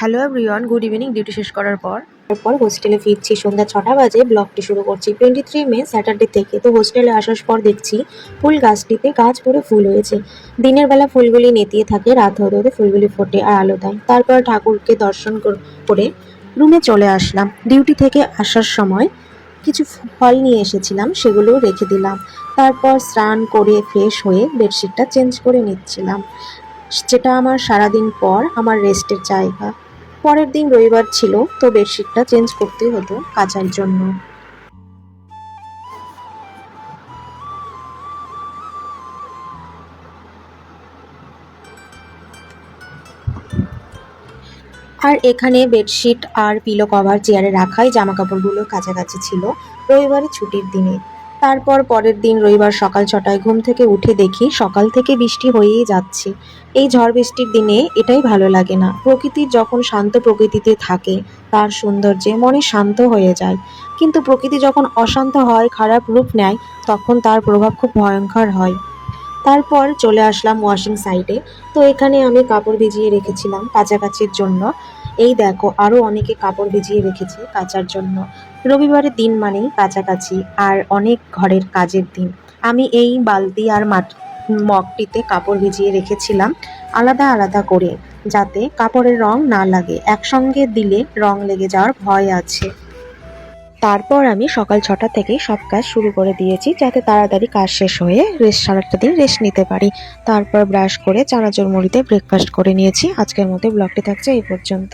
Hello everyone, good evening. Duty শেষ করার পর হোস্টেলে ফিরছি। সন্ধ্যা 6টা বাজে। ব্লগটি শুরু করছি 23 মে স্যাটারডে থেকে। তো হোস্টেলে আসার পর দেখছি ফুল গাছটিতে গাছ ভরে ফুল হয়েছে। দিনের বেলা ফুলগুলি নেতিয়ে থাকে, রাত হতে হতে ফুলগুলি ফোটে আর আলো দেয়। তারপর ঠাকুরকে দর্শন করে রুমে চলে আসলাম। ডিউটি থেকে আসার সময় কিছু ফল নিয়ে এসেছিলাম, সেগুলো রেখে দিলাম। তারপর স্নান করে ফ্রেশ হয়ে বেডশিটটা চেঞ্জ করে নিচ্ছিলাম, যেটা আমার সারাদিন পর আমার রেস্টের জায়গা। পরের দিন রবিবার ছিল, তো বেডশিটটা চেঞ্জ করতেই হতো কাচার জন্য। আর এখানে বেডশিট আর পিলো কভার চেয়ারে রাখাই, জামা কাপড়গুলো কাছাকাছি ছিল রবিবারের ছুটির দিনে। তারপর পরের দিন রবিবার সকাল 6টায় ঘুম থেকে উঠে দেখি সকাল থেকে বৃষ্টি হয়েই যাচ্ছে। এই ঝড় বৃষ্টির দিনে এটাই ভালো লাগে না। প্রকৃতির যখন শান্ত প্রকৃতিতে থাকে তার সৌন্দর্যে মনে শান্ত হয়ে যায়, কিন্তু প্রকৃতি যখন অশান্ত হয়, খারাপ রূপ নেয়, তখন তার প্রভাব খুব ভয়ঙ্কর হয়। তারপর চলে আসলাম ওয়াশিং সাইডে। তো এখানে আমি কাপড় ভিজিয়ে রেখেছিলাম কাচাকাচির জন্য। এই দেখো, আরও অনেকে কাপড় ভিজিয়ে রেখেছে কাচার জন্য। রবিবারের দিন মানেই কাচাকাচি আর অনেক ঘরের কাজের দিন। আমি এই বালতি আর মগটিতে কাপড় ভিজিয়ে রেখেছিলাম আলাদা আলাদা করে, যাতে কাপড়ের রং না লাগে। একসঙ্গে দিলে রং লেগে যাওয়ার ভয় আছে। তারপর আমি সকাল 6টা থেকেই সব কাজ শুরু করে দিয়েছি, যাতে তাড়াতাড়ি কাজ শেষ হয়ে সারাটা দিন রেস্ট নিতে পারি। তারপর ব্রাশ করে চানাচুর মুড়িতে ব্রেকফাস্ট করে নিয়েছি। আজকের মতো ব্লগটি থাকছে এই পর্যন্ত।